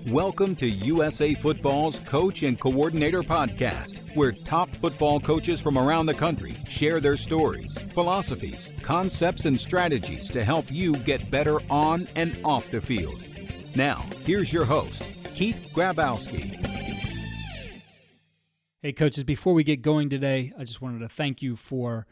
Welcome to USA Football's Coach and Coordinator Podcast, where top football coaches from around the country share their stories, philosophies, concepts, and strategies to help you get better on and off the field. Now, here's your host, Keith Grabowski. Hey, coaches, before we get going today, I just wanted to thank you for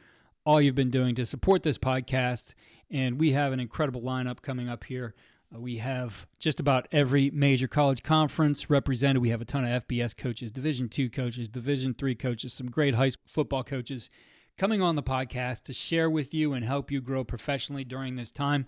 all you've been doing to support this podcast. And we have an incredible lineup coming up here. We have just about every major college conference represented. We have a ton of FBS coaches, Division II coaches, Division III coaches, some great high school football coaches coming on the podcast to share with you and help you grow professionally during this time.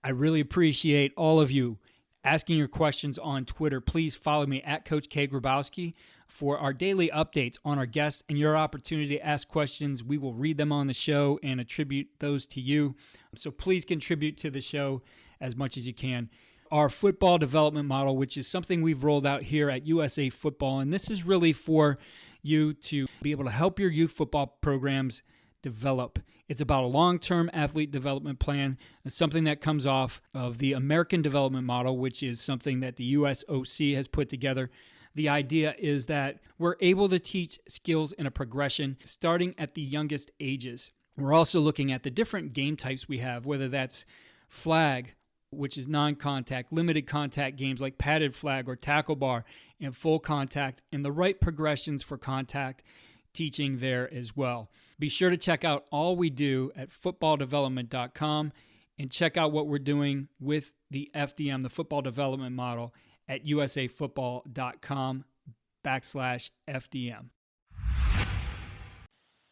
I really appreciate all of you asking your questions on Twitter. Please follow me at Coach K. Grabowski for our daily updates on our guests and your opportunity to ask questions. We will read them on the show and attribute those to you. So please contribute to the show as much as you can. Our football development model, which is something we've rolled out here at USA Football, and this is really for you to be able to help your youth football programs develop. It's about a long-term athlete development plan. It's something that comes off of the American development model, which is something that the USOC has put together. The idea is that we're able to teach skills in a progression starting at the youngest ages. We're also looking at the different game types we have, whether that's flag, which is non-contact, limited contact games like padded flag or tackle bar, and full contact, and the right progressions for contact teaching there as well. Be sure to check out all we do at footballdevelopment.com and check out what we're doing with the FDM, the football development model, at usafootball.com/FDM.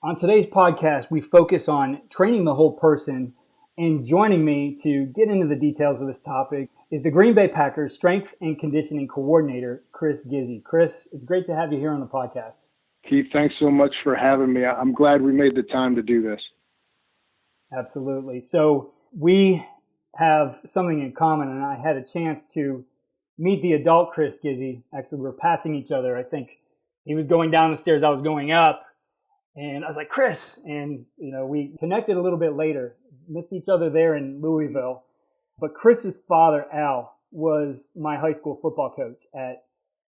On today's podcast, we focus on training the whole person, and joining me to get into the details of this topic is the Green Bay Packers strength and conditioning coordinator, Chris Gizzi. Chris, it's great to have you here on the podcast. Keith, thanks so much for having me. I'm glad we made the time to do this. Absolutely. So we have something in common, and I had a chance to meet the adult Chris Gizzi. Actually, we were passing each other. I think he was going down the stairs, I was going up, and I was like, Chris, and we connected a little bit later. Missed each other there in Louisville. But Chris's father, Al, was my high school football coach at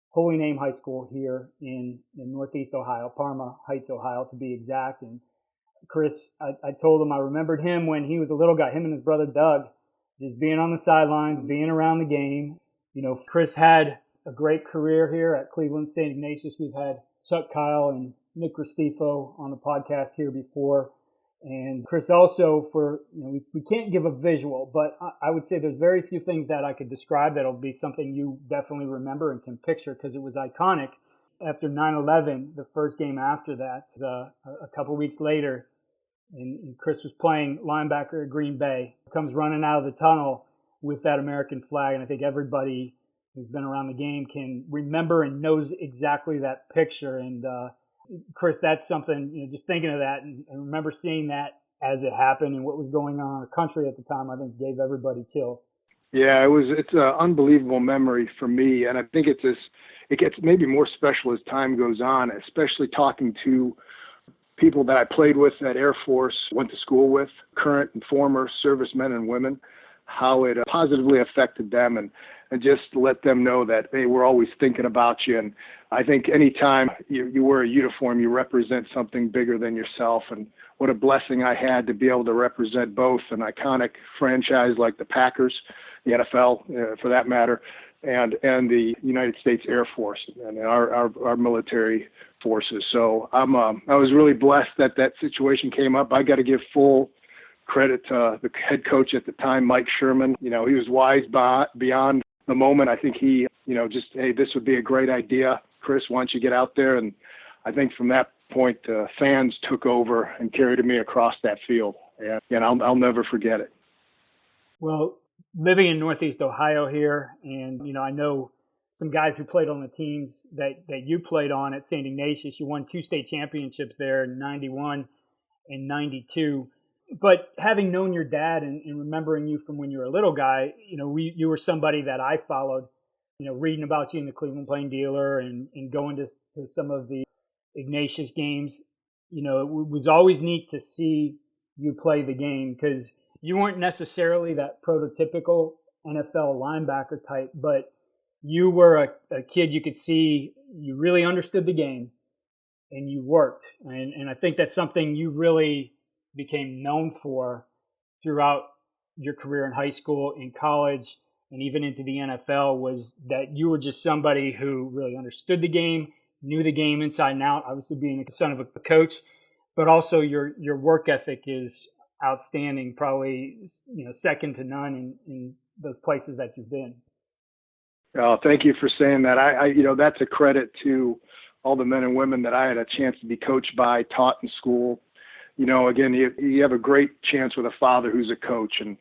Holy Name High School here in Northeast Ohio, Parma Heights, Ohio, to be exact. And Chris, I told him I remembered him when he was a little guy, him and his brother Doug, just being on the sidelines, being around the game. Chris had a great career here at Cleveland St. Ignatius. We've had Chuck Kyle and Nick Restifo on the podcast here before. And Chris also, we can't give a visual, but I would say there's very few things that I could describe that'll be something you definitely remember and can picture, because it was iconic. After 9/11, the first game after that, a couple weeks later, and Chris was playing linebacker at Green Bay, comes running out of the tunnel with that American flag, and I think everybody who's been around the game can remember and knows exactly that picture. And Chris, that's something, just thinking of that and remember seeing that as it happened and what was going on in the country at the time, I think gave everybody chills. Yeah, it's an unbelievable memory for me. And I think it gets maybe more special as time goes on, especially talking to people that I played with at Air Force, went to school with, current and former servicemen and women, how it positively affected them, and just let them know that they were always thinking about you. And I think anytime you wear a uniform, you represent something bigger than yourself. And what a blessing I had to be able to represent both an iconic franchise like the Packers, the NFL for that matter, and the United States Air Force and our military forces. So I was really blessed that situation came up. I got to give full credit to the head coach at the time, Mike Sherman. He was wise beyond the moment. I think he, just, hey, this would be a great idea. Chris, why don't you get out there? And I think from that point, fans took over and carried me across that field. And I'll never forget it. Well, living in Northeast Ohio here, and, I know some guys who played on the teams that you played on at St. Ignatius. You won 2 state championships there in 91 and 92. But having known your dad and remembering you from when you were a little guy, you were somebody that I followed, reading about you in the Cleveland Plain Dealer and going to some of the Ignatius games. It was always neat to see you play the game, because you weren't necessarily that prototypical NFL linebacker type, but you were a kid you could see you really understood the game and you worked. And I think that's something you really became known for throughout your career in high school, in college, and even into the NFL, was that you were just somebody who really understood the game, knew the game inside and out, obviously being the son of a coach, but also your work ethic is outstanding, probably second to none in those places that you've been. Oh, thank you for saying that. I that's a credit to all the men and women that I had a chance to be coached by, taught in school. Again, you have a great chance with a father who's a coach, and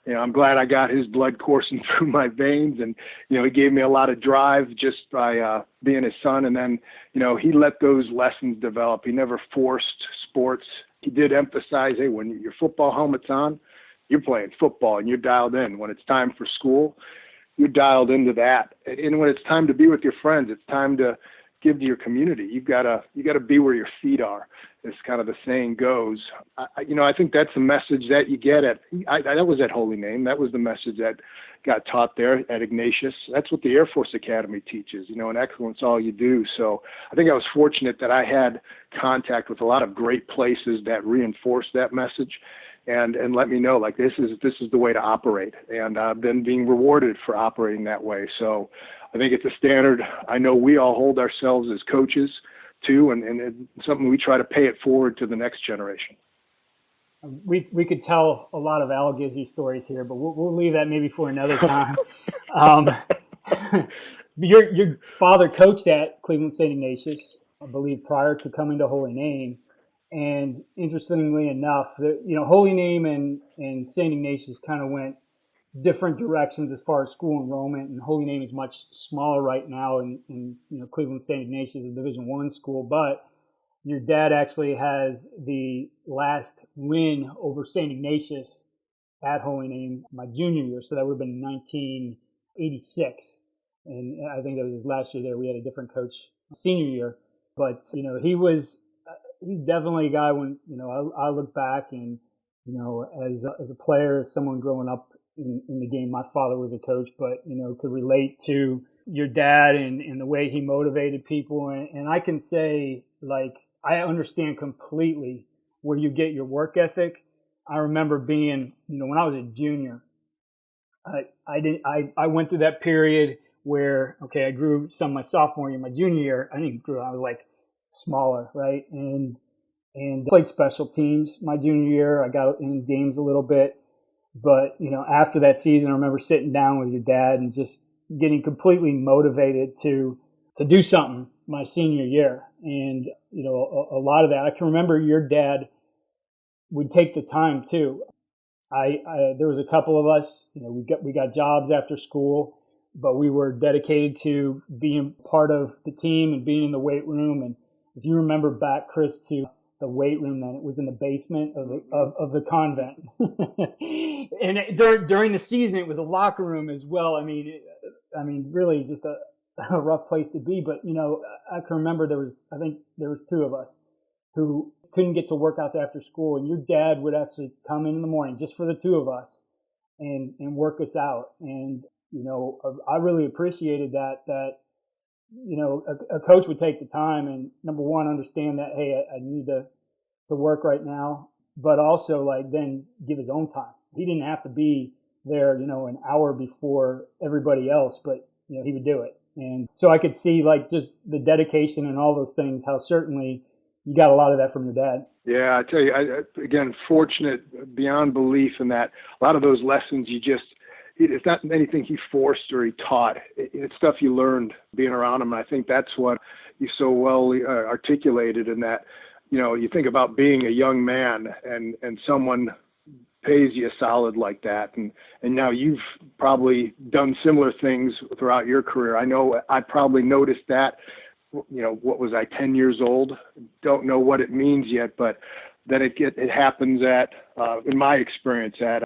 I'm glad I got his blood coursing through my veins, and he gave me a lot of drive just by being his son. And then he let those lessons develop. He never forced sports. He did emphasize, hey, when your football helmet's on, you're playing football and you're dialed in. When it's time for school, you're dialed into that. And when it's time to be with your friends, it's time to give to your community. You gotta be where your feet are, as kind of the saying goes. I think that's the message that you get that was at Holy Name. That was the message that got taught there at Ignatius. That's what the Air Force Academy teaches, and excellence all you do. So I think I was fortunate that I had contact with a lot of great places that reinforced that message and let me know, like, this is the way to operate. And I've been being rewarded for operating that way. So I think it's a standard I know we all hold ourselves as coaches to, and it's something we try to pay it forward to the next generation. We could tell a lot of Al Gizzi stories here, but we'll leave that maybe for another time. Your father coached at Cleveland St. Ignatius, I believe, prior to coming to Holy Name. And interestingly enough, Holy Name and St. Ignatius kind of went different directions as far as school enrollment, and Holy Name is much smaller right now, and Cleveland St. Ignatius is a Division I school. But your dad actually has the last win over St. Ignatius at Holy Name my junior year, so that would have been 1986, and I think that was his last year there. We had a different coach senior year, but he's definitely a guy when I look back and as a player, as someone growing up in the game. My father was a coach, but could relate to your dad and the way he motivated people. And I can say, like, I understand completely where you get your work ethic. I remember being, when I was a junior, I went through that period where, I grew some my sophomore year, my junior year. I didn't grow. I was like smaller, right? And played special teams my junior year. I got in games a little bit. But, after that season, I remember sitting down with your dad and just getting completely motivated to do something my senior year. And, a lot of that, I can remember your dad would take the time too. There was a couple of us, we got jobs after school, but we were dedicated to being part of the team and being in the weight room. And if you remember back, Chris, to the weight room, then it was in the basement of the convent. And during the season, it was a locker room as well. I mean, really just a rough place to be. But I can remember there was two of us who couldn't get to workouts after school, and your dad would actually come in the morning just for the two of us and work us out. And I really appreciated that. A coach would take the time and, number one, understand that, hey, I need to work right now, but also then give his own time. He didn't have to be there, an hour before everybody else, but he would do it. And so I could see just the dedication and all those things, how certainly you got a lot of that from your dad. Yeah, I tell you, again, fortunate beyond belief in that a lot of those lessons it's not anything he forced or he taught. It's stuff you learned being around him. And I think that's what you so well articulated in that, you think about being a young man and someone pays you solid like that. And now you've probably done similar things throughout your career. I know I probably noticed that, what was I, 10 years old? Don't know what it means yet, but then it happens in my experience, at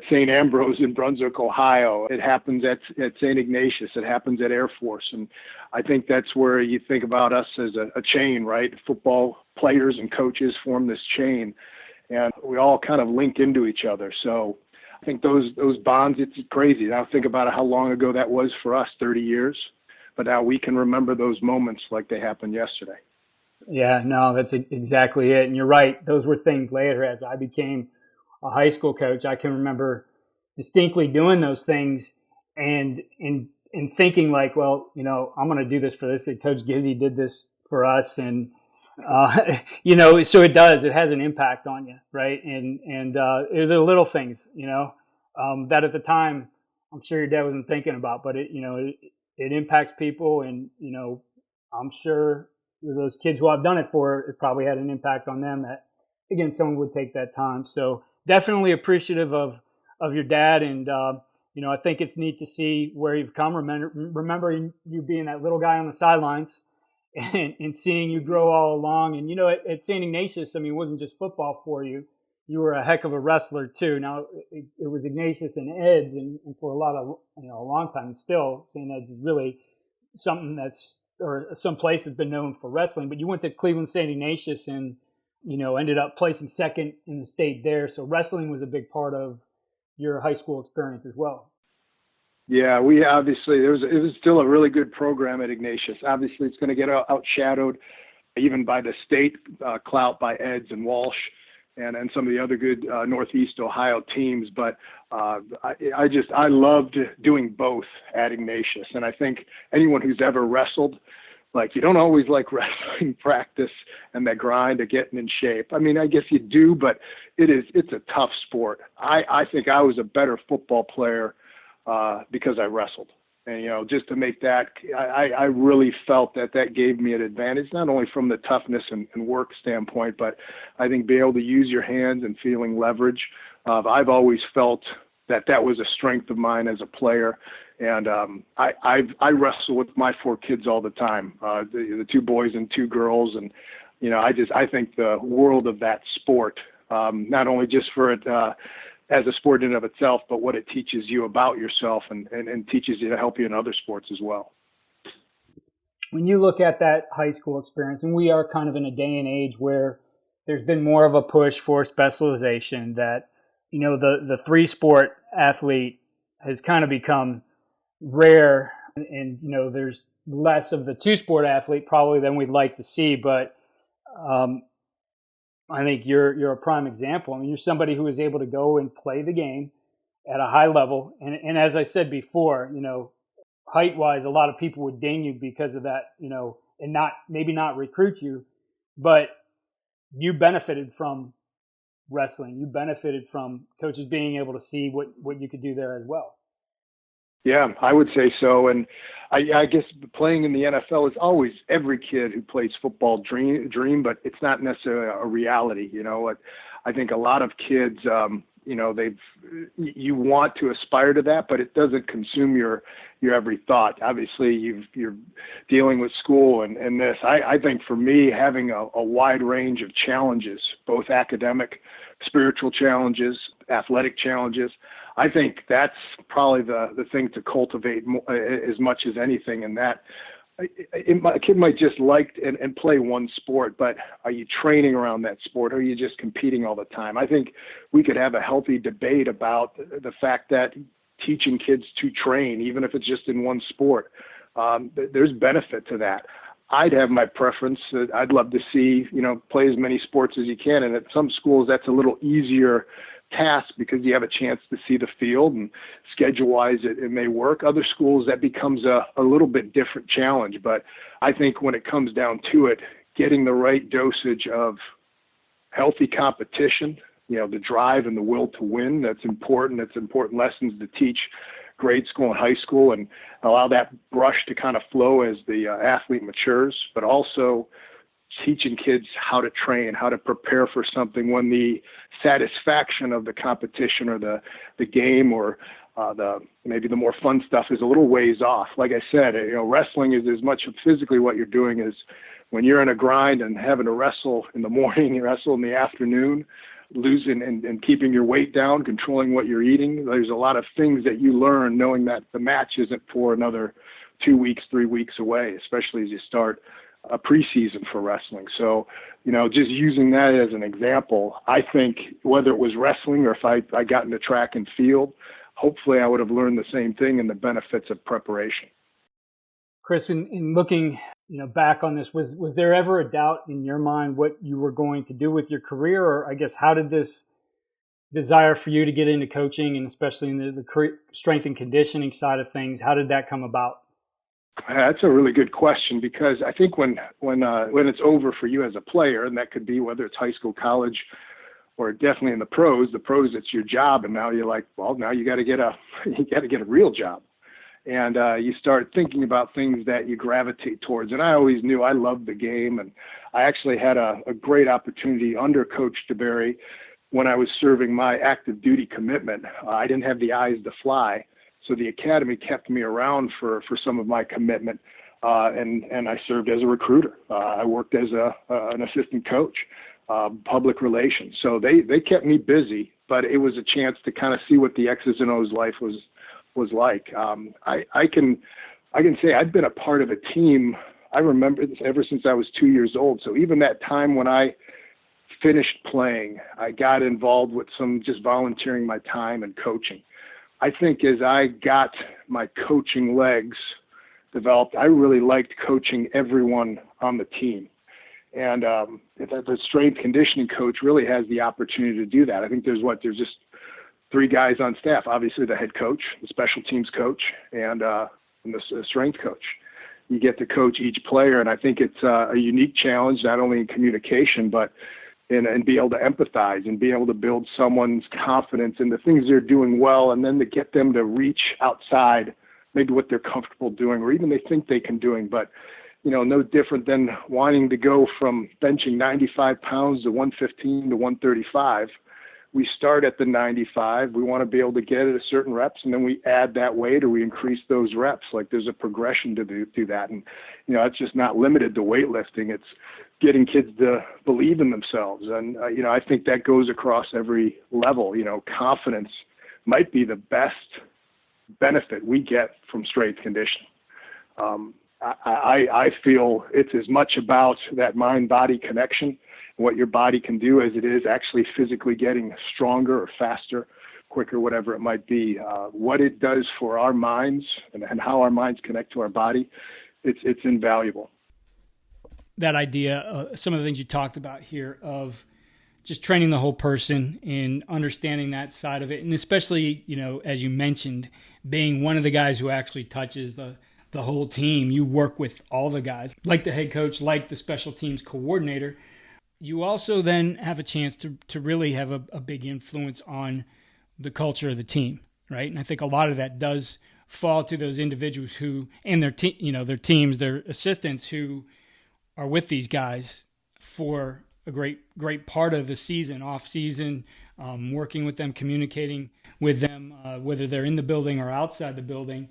St. Ambrose in Brunswick, Ohio. It happens at St. Ignatius. It happens at Air Force. And I think that's where you think about us as a chain, right? Football players and coaches form this chain, and we all kind of link into each other. So I think those bonds, it's crazy. Now think about how long ago that was for us, 30 years. But now we can remember those moments like they happened yesterday. Yeah, no, that's exactly it. And you're right. Those were things later as I became a high school coach. I can remember distinctly doing those things and thinking like, well, I'm going to do this for this. And Coach Gizzi did this for us. And, so it has an impact on you. Right. And the little things, that at the time, I'm sure your dad wasn't thinking about, but it impacts people. And, I'm sure those kids who I've done it for, it probably had an impact on them that, again, someone would take that time. So definitely appreciative of your dad. And, I think it's neat to see where you've come. Remembering you being that little guy on the sidelines and seeing you grow all along. And, at St. Ignatius, it wasn't just football for you. You were a heck of a wrestler too. Now it was Ignatius and Ed's and for a long time, and still St. Ed's is really something or some place has been known for wrestling, but you went to Cleveland St. Ignatius and, ended up placing second in the state there. So wrestling was a big part of your high school experience as well. Yeah, we obviously, it was still a really good program at Ignatius. Obviously, it's going to get outshadowed even by the state clout by Eds and Walsh and some of the other good Northeast Ohio teams. But I loved doing both at Ignatius. And I think anyone who's ever wrestled, like, you don't always like wrestling practice and that grind of getting in shape. I guess you do, but it's a tough sport. I think I was a better football player because I wrestled. And, just to make that, I really felt that gave me an advantage, not only from the toughness and work standpoint, but I think being able to use your hands and feeling leverage. I've always felt that was a strength of mine as a player. And I wrestle with my 4 kids all the time, the 2 boys and 2 girls. And, I think the world of that sport, not only just for it as a sport in and of itself, but what it teaches you about yourself and teaches you to help you in other sports as well. When you look at that high school experience, and we are kind of in a day and age where there's been more of a push for specialization, that, the 3-sport athlete has kind of become rare, and there's less of the 2-sport athlete probably than we'd like to see, but I think you're a prime example. You're somebody who is able to go and play the game at a high level. And as I said before, height-wise, a lot of people would ding you because of that, and maybe not recruit you. But you benefited from wrestling. You benefited from coaches being able to see what you could do there as well. Yeah, I would say so. And I guess playing in the NFL is always every kid who plays football dream, but it's not necessarily a reality. I think a lot of kids, you want to aspire to that, but it doesn't consume your every thought. Obviously, you're dealing with school and this. I think for me, having a wide range of challenges, both academic, spiritual challenges, athletic challenges, I think that's probably the thing to cultivate as much as anything. And that a kid might just like and play one sport, but are you training around that sport, or are you just competing all the time? I think we could have a healthy debate about the fact that teaching kids to train, even if it's just in one sport, there's benefit to that. I'd have my preference. I'd love to see, play as many sports as you can. And at some schools, that's a little easier task because you have a chance to see the field, and schedule-wise it may work. Other schools, that becomes a little bit different challenge. But I think when it comes down to it, getting the right dosage of healthy competition, the drive and the will to win, that's important. That's important lessons to teach grade school and high school, and allow that brush to kind of flow as the athlete matures, but also teaching kids how to train, how to prepare for something when the satisfaction of the competition or the game or maybe the more fun stuff is a little ways off. Like I said, wrestling is as much physically what you're doing as when you're in a grind and having to wrestle in the morning, you wrestle in the afternoon, losing and keeping your weight down, controlling what you're eating. There's a lot of things that you learn knowing that the match isn't for another 2 weeks, 3 weeks away, especially as you start a preseason for wrestling. So, just using that as an example, I think whether it was wrestling or if I got into track and field, hopefully I would have learned the same thing and the benefits of preparation. Chris, in looking back on this, was there ever a doubt in your mind what you were going to do with your career? Or I guess, how did this desire for you to get into coaching, and especially in the strength and conditioning side of things, how did that come about? That's a really good question, because I think when it's over for you as a player, and that could be whether it's high school, college, or definitely in the pros, it's your job, and now you're like, well, now you got to get a real job, and you start thinking about things that you gravitate towards. And I always knew I loved the game, and I actually had a great opportunity under Coach DeBerry when I was serving my active duty commitment. I didn't have the eyes to fly. So the academy kept me around for some of my commitment, and I served as a recruiter. I worked as an assistant coach, public relations. So they kept me busy, but it was a chance to kind of see what the X's and O's life was like. I can say I'd been a part of a team. I remember this ever since I was 2 years old. So even that time when I finished playing, I got involved with some just volunteering my time and coaching. I think as I got my coaching legs developed, I really liked coaching everyone on the team. And the strength conditioning coach really has the opportunity to do that. I think there's just 3 guys on staff, obviously the head coach, the special teams coach, and the strength coach. You get to coach each player, and I think it's a unique challenge, not only in communication, but and be able to empathize and be able to build someone's confidence in the things they're doing well, and then to get them to reach outside maybe what they're comfortable doing or even they think they can doing. But, no different than wanting to go from benching 95 pounds to 115 to 135. We start at the 95. We want to be able to get it at certain reps, and then we add that weight or we increase those reps. Like there's a progression to do that. And, it's just not limited to weightlifting. It's getting kids to believe in themselves. And, I think that goes across every level. Confidence might be the best benefit we get from strength conditioning. I feel it's as much about that mind-body connection, what your body can do, as it is actually physically getting stronger or faster, quicker, whatever it might be. What it does for our minds and how our minds connect to our body, it's invaluable. That idea, some of the things you talked about here of just training the whole person and understanding that side of it. And especially, as you mentioned, being one of the guys who actually touches the whole team. You work with all the guys, like the head coach, like the special teams coordinator. You also then have a chance to really have a big influence on the culture of the team, right? And I think a lot of that does fall to those individuals who, and their teams, their assistants who are with these guys for a great part of the season, off season, working with them, communicating with them, whether they're in the building or outside the building.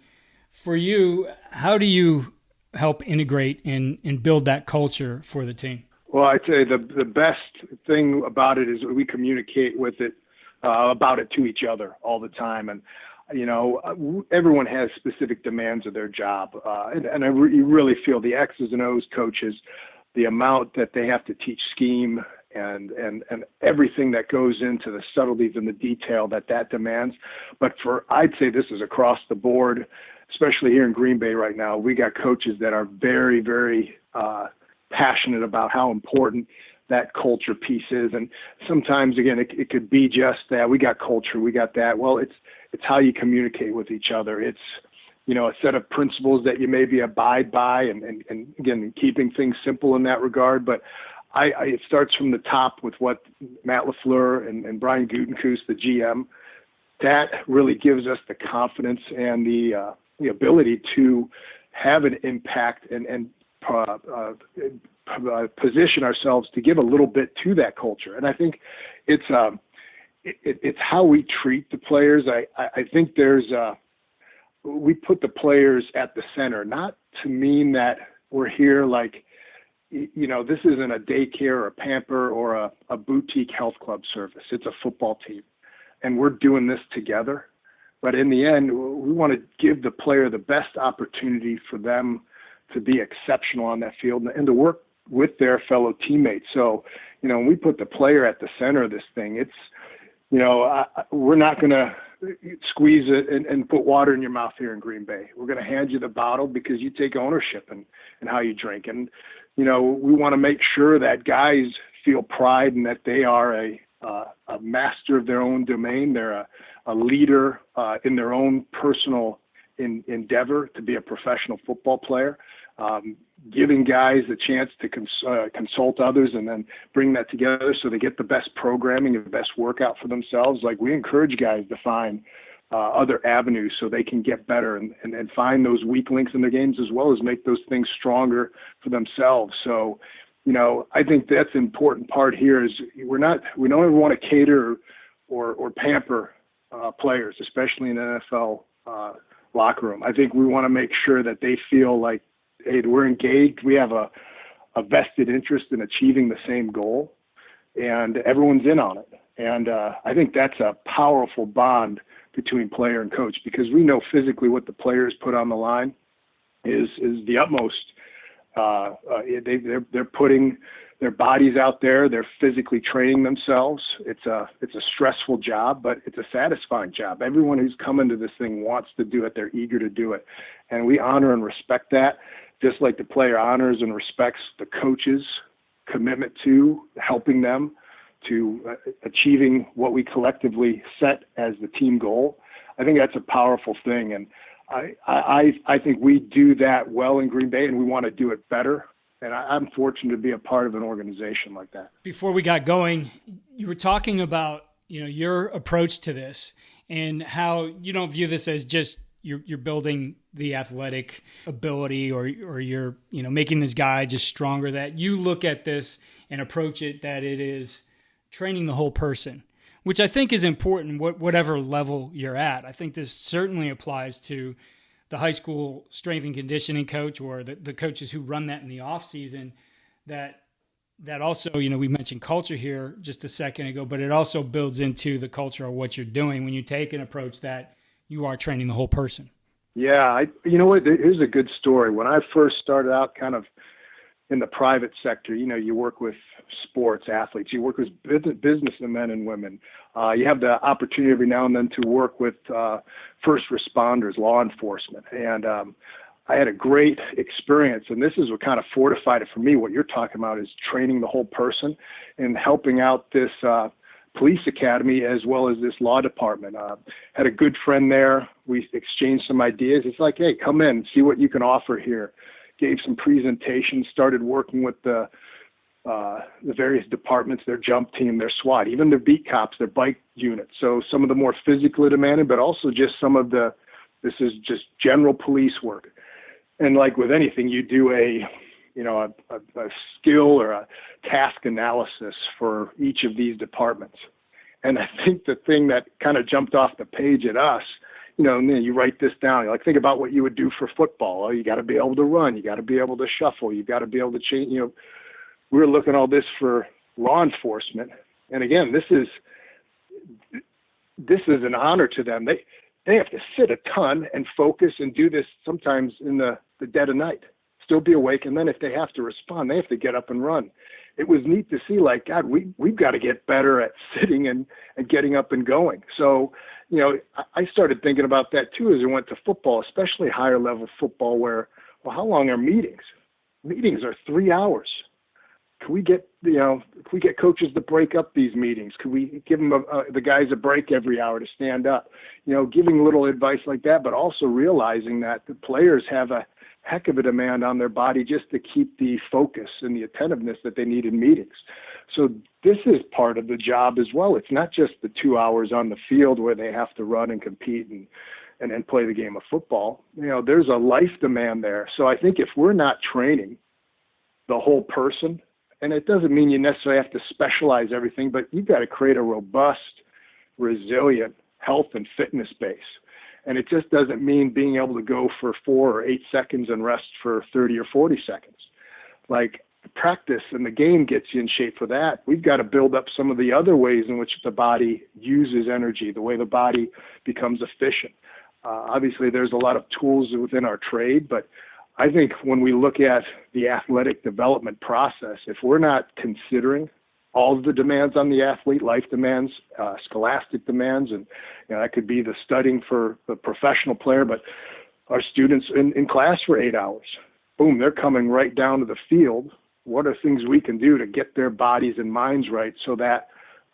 For you, how do you help integrate and build that culture for the team? Well, I'd say the best thing about it is we communicate with it about it to each other all the time. And, everyone has specific demands of their job. And you really feel the X's and O's coaches, the amount that they have to teach scheme and everything that goes into the subtleties and the detail that demands. But I'd say this is across the board, especially here in Green Bay right now. We got coaches that are very, very passionate about how important that culture piece is. And sometimes, again, it could be just that we got culture, we got that. Well, it's how you communicate with each other. It's, a set of principles that you maybe abide by and again, keeping things simple in that regard. But it starts from the top with what Matt LaFleur and Brian Gutekunst, the GM, that really gives us the confidence and the ability to have an impact and position ourselves to give a little bit to that culture. And I think it's how we treat the players. I think we put the players at the center, not to mean that we're here like, this isn't a daycare or a pamper or a boutique health club service. It's a football team, and we're doing this together. But in the end, we want to give the player the best opportunity for them to be exceptional on that field and to work with their fellow teammates. So, when we put the player at the center of this thing, it's, we're not going to squeeze it and put water in your mouth here in Green Bay. We're going to hand you the bottle because you take ownership in how you drink. And, we want to make sure that guys feel pride and that they are a master of their own domain. They're a leader in their own personal endeavor to be a professional football player. Giving guys the chance to consult others and then bring that together so they get the best programming and the best workout for themselves. Like, we encourage guys to find other avenues so they can get better and find those weak links in their games, as well as make those things stronger for themselves. So, I think that's an important part here is we don't ever want to cater or pamper players, especially in an NFL locker room. I think we want to make sure that they feel like, hey, we're engaged. We have a vested interest in achieving the same goal, and everyone's in on it. And I think that's a powerful bond between player and coach, because we know physically what the players put on the line is the utmost. They're putting their bodies out there. They're physically training themselves. It's a stressful job, but it's a satisfying job. Everyone who's come into this thing wants to do it. They're eager to do it. And we honor and respect that, just like the player honors and respects the coach's commitment to helping them to achieving what we collectively set as the team goal. I think that's a powerful thing. And I think we do that well in Green Bay, and we want to do it better. And I'm fortunate to be a part of an organization like that. Before we got going, you were talking about, your approach to this and how you don't view this as just you're building the athletic ability or you're, making this guy just stronger, that you look at this and approach it that it is training the whole person, which I think is important, whatever level you're at. I think this certainly applies to the high school strength and conditioning coach or the coaches who run that in the off season, that also, we mentioned culture here just a second ago, but it also builds into the culture of what you're doing when you take an approach that you are training the whole person. Yeah. You know what? Here's a good story. When I first started out kind of in the private sector, you work with sports athletes, you work with businessmen and women. You have the opportunity every now and then to work with first responders, law enforcement. And I had a great experience, and this is what kind of fortified it for me. What you're talking about is training the whole person and helping out this police academy as well as this law department. Had a good friend there. We exchanged some ideas. It's like, hey, come in, see what you can offer here. Gave some presentations, started working with the various departments, their jump team, their SWAT, even their beat cops, their bike units. So some of the more physically demanded, but also just this is just general police work. And like with anything, you do a skill or a task analysis for each of these departments. And I think the thing that kind of jumped off the page at us, and then you write this down. You're like, think about what you would do for football. Oh, you got to be able to run. You got to be able to shuffle. You got to be able to change. We were looking at all this for law enforcement. And again, this is an honor to them. They have to sit a ton and focus and do this sometimes in the dead of night, still be awake. And then if they have to respond, they have to get up and run. It was neat to see, like, God, we've got to get better at sitting and getting up and going. So, I started thinking about that too as I went to football, especially higher level football, where, well, how long are meetings? Meetings are 3 hours. Can we get coaches to break up these meetings? Could we give them the guys a break every hour to stand up? Giving little advice like that, but also realizing that the players have a heck of a demand on their body just to keep the focus and the attentiveness that they need in meetings. So this is part of the job as well. It's not just the 2 hours on the field where they have to run and compete and play the game of football. There's a life demand there. So I think if we're not training the whole person, and it doesn't mean you necessarily have to specialize everything, but you've got to create a robust, resilient health and fitness base. And it just doesn't mean being able to go for 4 or 8 seconds and rest for 30 or 40 seconds. Like, practice and the game gets you in shape for that. We've got to build up some of the other ways in which the body uses energy, the way the body becomes efficient. Obviously, there's a lot of tools within our trade, but I think when we look at the athletic development process, if we're not considering all of the demands on the athlete, life demands, scholastic demands, and that could be the studying for the professional player, but our students in class for 8 hours, boom, they're coming right down to the field. What are things we can do to get their bodies and minds right so that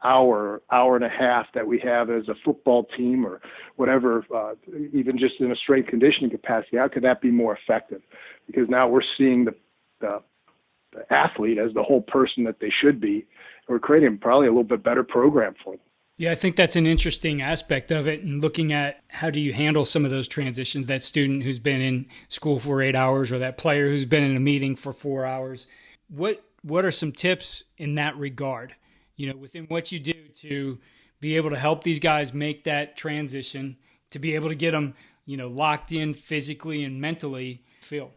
hour and a half that we have as a football team or whatever, even just in a strength conditioning capacity, how could that be more effective? Because now we're seeing the athlete as the whole person that they should be. We're creating probably a little bit better program for them. Yeah, I think that's an interesting aspect of it, and looking at how do you handle some of those transitions, that student who's been in school for 8 hours or that player who's been in a meeting for 4 hours. What are some tips in that regard, within what you do to be able to help these guys make that transition, to be able to get them, locked in physically and mentally, Phil?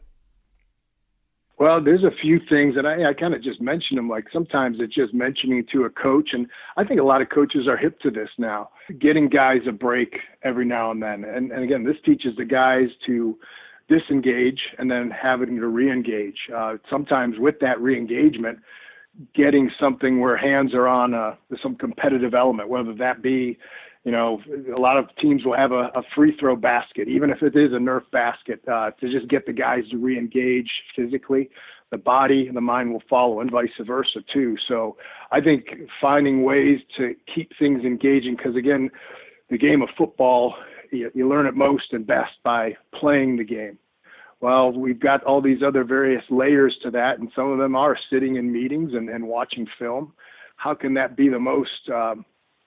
Well, there's a few things, and I kind of just mentioned them. Like sometimes it's just mentioning to a coach, and I think a lot of coaches are hip to this now, getting guys a break every now and then. And again, this teaches the guys to disengage and then having to re-engage. Sometimes with that re-engagement, getting something where hands are on some competitive element, whether that be, a lot of teams will have a free throw basket, even if it is a Nerf basket, to just get the guys to re-engage physically. The body and the mind will follow, and vice versa too. So I think finding ways to keep things engaging, because again, the game of football, you learn it most and best by playing the game. Well, we've got all these other various layers to that, and some of them are sitting in meetings and watching film. How can that be the most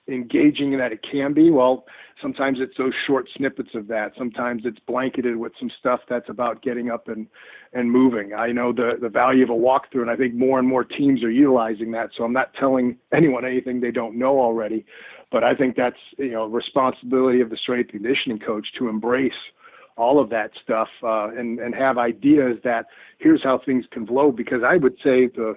engaging that it can be? Well, sometimes it's those short snippets of that. Sometimes it's blanketed with some stuff that's about getting up and moving. I know the value of a walkthrough, and I think more and more teams are utilizing that. So I'm not telling anyone anything they don't know already, but I think that's responsibility of the strength conditioning coach to embrace all of that stuff and have ideas that here's how things can flow. Because I would say the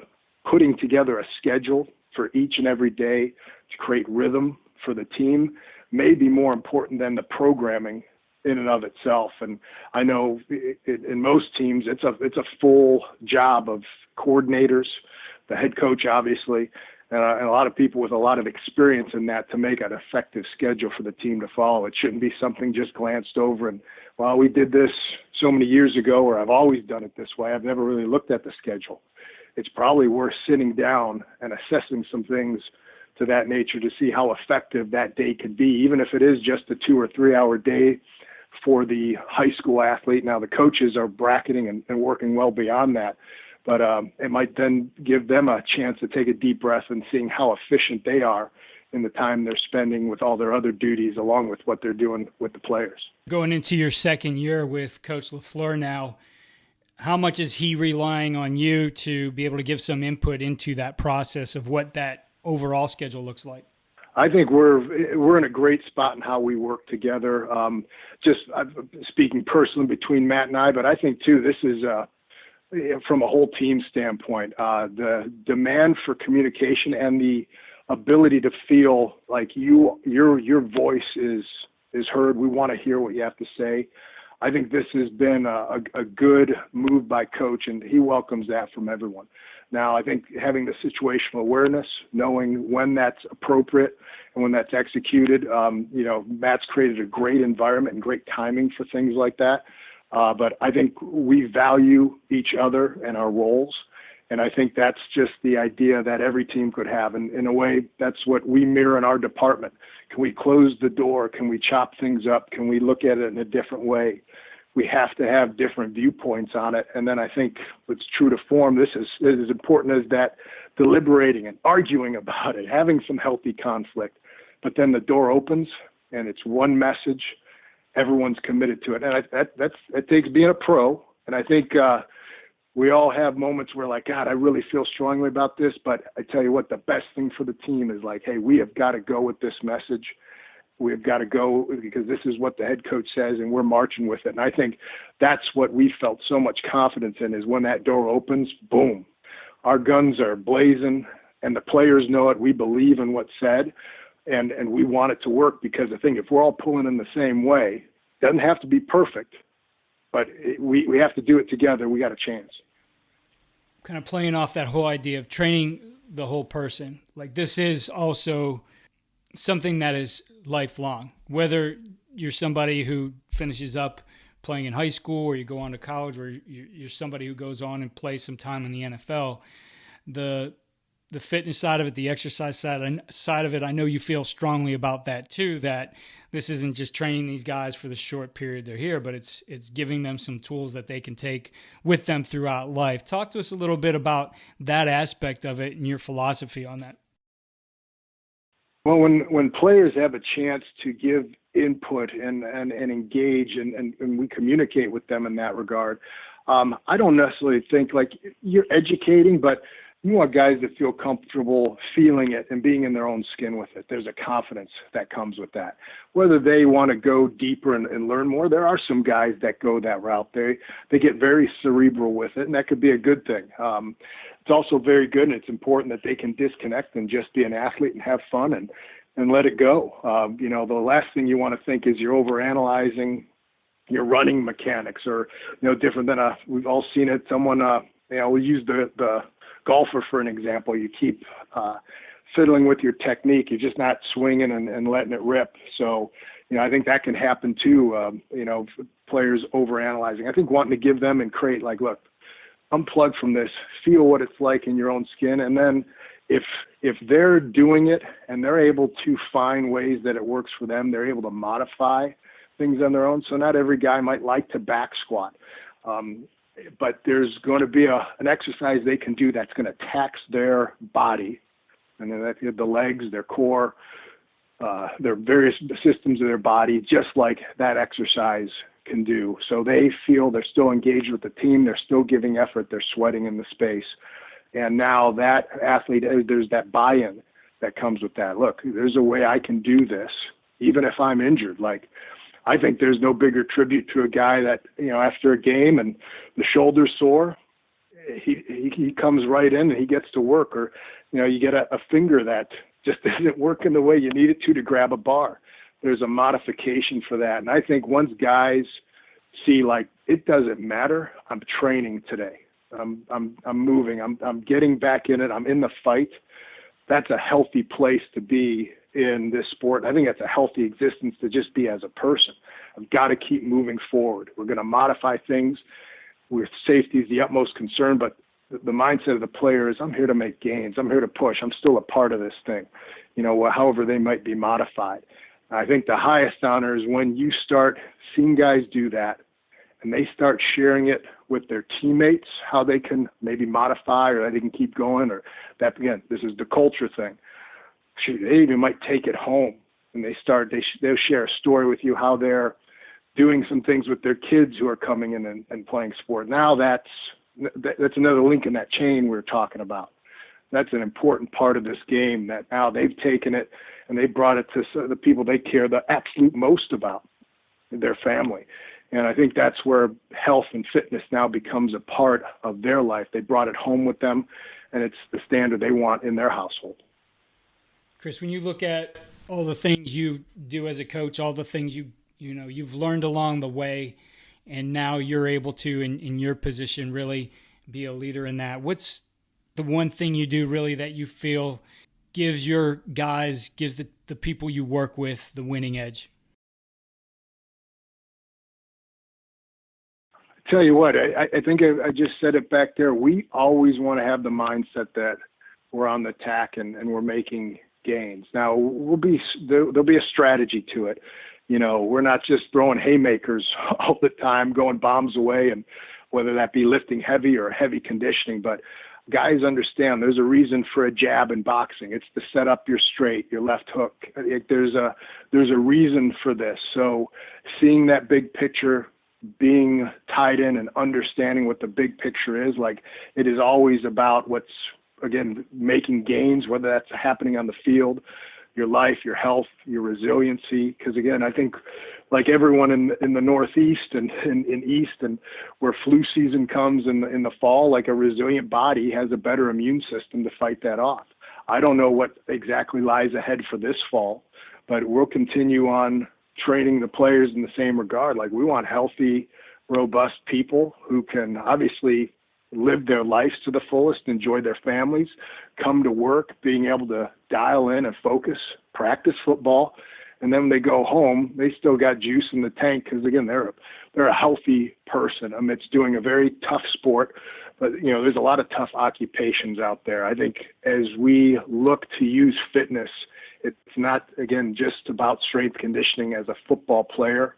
putting together a schedule for each and every day to create rhythm for the team may be more important than the programming in and of itself. And I know in most teams, it's a full job of coordinators, the head coach, obviously, and a lot of people with a lot of experience in that to make an effective schedule for the team to follow. It shouldn't be something just glanced over and, well, we did this so many years ago, or I've always done it this way. I've never really looked at the schedule. It's probably worth sitting down and assessing some things to that nature to see how effective that day could be, even if it is just a 2 or 3 hour day for the high school athlete. Now the coaches are bracketing and working well beyond that, but it might then give them a chance to take a deep breath and seeing how efficient they are in the time they're spending with all their other duties, along with what they're doing with the players. Going into your second year with Coach LaFleur now, how much is he relying on you to be able to give some input into that process of what that overall schedule looks like? I think we're in a great spot in how we work together. Just speaking personally between Matt and I, but I think too, this is from a whole team standpoint, the demand for communication and the ability to feel like your voice is heard. We want to hear what you have to say. I think this has been a good move by Coach, and he welcomes that from everyone. Now, I think having the situational awareness, knowing when that's appropriate and when that's executed, Matt's created a great environment and great timing for things like that. But I think we value each other and our roles. And I think that's just the idea that every team could have. And in a way, that's what we mirror in our department. Can we close the door? Can we chop things up? Can we look at it in a different way? We have to have different viewpoints on it. And then I think what's true to form, this is as important as that deliberating and arguing about it, having some healthy conflict. But then the door opens and it's one message. Everyone's committed to it. And that takes being a pro. And I think we all have moments where like, God, I really feel strongly about this. But I tell you what, the best thing for the team is like, hey, we have got to go with this message. We've got to go because this is what the head coach says and we're marching with it. And I think that's what we felt so much confidence in is when that door opens, boom, our guns are blazing and the players know it. We believe in what's said and we want it to work because I think if we're all pulling in the same way, it doesn't have to be perfect, but we have to do it together. We got a chance. Kind of playing off that whole idea of training the whole person. Like, this is also something that is lifelong. Whether you're somebody who finishes up playing in high school, or you go on to college, or you're somebody who goes on and plays some time in the NFL, the fitness side of it, the exercise side of it, I know you feel strongly about that too, that this isn't just training these guys for the short period they're here, but it's giving them some tools that they can take with them throughout life. Talk to us a little bit about that aspect of it and your philosophy on that. Well, when players have a chance to give input and engage and we communicate with them in that regard, I don't necessarily think like you're educating, but you want guys to feel comfortable feeling it and being in their own skin with it. There's a confidence that comes with that. Whether they want to go deeper and learn more, there are some guys that go that route. They get very cerebral with it, and that could be a good thing. It's also very good, and it's important that they can disconnect and just be an athlete and have fun and let it go. The last thing you want to think is you're overanalyzing your running mechanics, or different than we've all seen it. Someone we use the golfer for an example. You keep fiddling with your technique. You're just not swinging and letting it rip. So, I think that can happen too. Players overanalyzing. I think wanting to give them and create like, look, unplug from this, feel what it's like in your own skin. And then if they're doing it and they're able to find ways that it works for them, they're able to modify things on their own. So not every guy might like to back squat. But there's going to be an exercise they can do that's going to tax their body, and then the legs, their core, their various systems of their body, just like that exercise can do. So they feel they're still engaged with the team, they're still giving effort, they're sweating in the space. And now that athlete, there's that buy-in that comes with that. Look, there's a way I can do this, even if I'm injured. Like, I think there's no bigger tribute to a guy that, after a game and the shoulder's sore, he comes right in and he gets to work. Or, you get a finger that just isn't working the way you need it to grab a bar. There's a modification for that. And I think once guys see, like, it doesn't matter, I'm training today. I'm moving. I'm getting back in it. I'm in the fight. That's a healthy place to be in this sport. I think that's a healthy existence to just be as a person. I've got to keep moving forward. We're going to modify things where safety is the utmost concern, but the mindset of the player is, I'm here to make gains. I'm here to push. I'm still a part of this thing, however they might be modified. I think the highest honor is when you start seeing guys do that and they start sharing it with their teammates, how they can maybe modify or they can keep going, or that, again, this is the culture thing. Shoot, they even might take it home and they'll share a story with you how they're doing some things with their kids who are coming in and playing sport. Now that's another link in that chain we're talking about. That's an important part of this game, that now they've taken it and they brought it to the people they care the absolute most about, their family. And I think that's where health and fitness now becomes a part of their life. They brought it home with them, and it's the standard they want in their household. Chris, when you look at all the things you do as a coach, all the things you've learned along the way, and now you're able to, in your position, really be a leader in that, what's the one thing you do really that you feel gives your guys, gives the people you work with the winning edge? Tell you what, I think I just said it back there. We always want to have the mindset that we're on the attack and we're making gains. Now, there'll be a strategy to it. We're not just throwing haymakers all the time, going bombs away, and whether that be lifting heavy or heavy conditioning. But guys understand there's a reason for a jab in boxing. It's to set up your straight, your left hook. There's a reason for this. So seeing that big picture, being tied in and understanding what the big picture is, like, it is always about what's, again, making gains, whether that's happening on the field, your life, your health, your resiliency. Because, again, I think like everyone in the Northeast and in East, and where flu season comes in the fall, like, a resilient body has a better immune system to fight that off. I don't know what exactly lies ahead for this fall, but we'll continue on training the players in the same regard. Like, we want healthy robust people who can obviously live their lives to the fullest, enjoy their families, come to work, being able to dial in and focus, practice football. And then when they go home, they still got juice in the tank because, again, they're a healthy person amidst doing a very tough sport. But, there's a lot of tough occupations out there. I think as we look to use fitness, it's not, again, just about strength conditioning as a football player.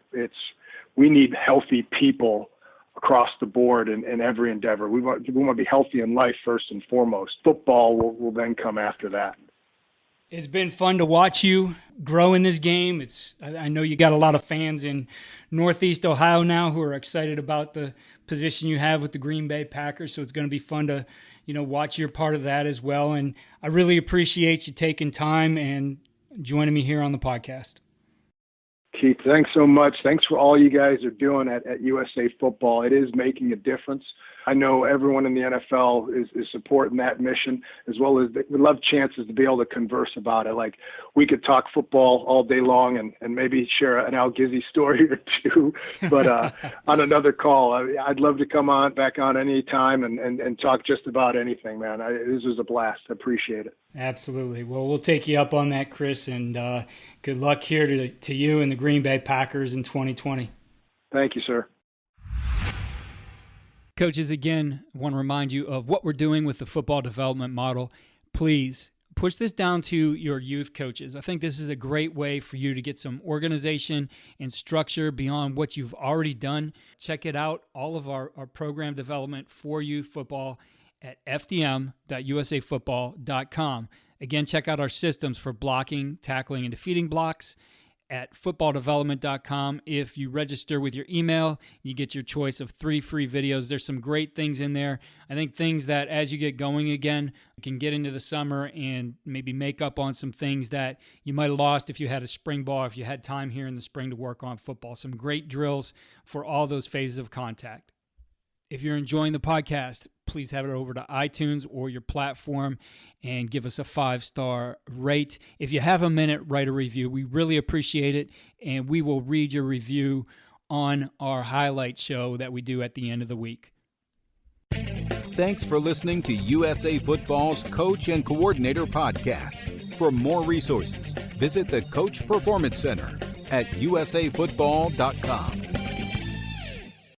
We need healthy people across the board in every endeavor. We want to be healthy in life first and foremost. Football will then come after that. It's been fun to watch you grow in this game. I know you got a lot of fans in Northeast Ohio now who are excited about the position you have with the Green Bay Packers, so it's going to be fun to watch your part of that as well. And I really appreciate you taking time and joining me here on the podcast. Keith, thanks so much. Thanks for all you guys are doing at USA Football. It is making a difference. I know everyone in the NFL is supporting that mission, as well as we love chances to be able to converse about it. Like, we could talk football all day long and maybe share an Al Gizzi story or two, but on another call, I'd love to come back on any time and talk just about anything, man. This was a blast. I appreciate it. Absolutely. Well, we'll take you up on that, Chris, and good luck here to you and the Green Bay Packers in 2020. Thank you, sir. Coaches, again, I want to remind you of what we're doing with the football development model. Please push this down to your youth coaches. I think this is a great way for you to get some organization and structure beyond what you've already done. Check it out, all of our program development for youth football at fdm.usafootball.com. Again, check out our systems for blocking, tackling, and defeating blocks at footballdevelopment.com. If you register with your email, you get your choice of 3 free videos. There's some great things in there. I think things that as you get going again, you can get into the summer and maybe make up on some things that you might have lost if you had a spring ball, if you had time here in the spring to work on football. Some great drills for all those phases of contact. If you're enjoying the podcast, please have it over to iTunes or your platform and give us a 5-star rate. If you have a minute, write a review. We really appreciate it, and we will read your review on our highlight show that we do at the end of the week. Thanks for listening to USA Football's Coach and Coordinator Podcast. For more resources, visit the Coach Performance Center at usafootball.com.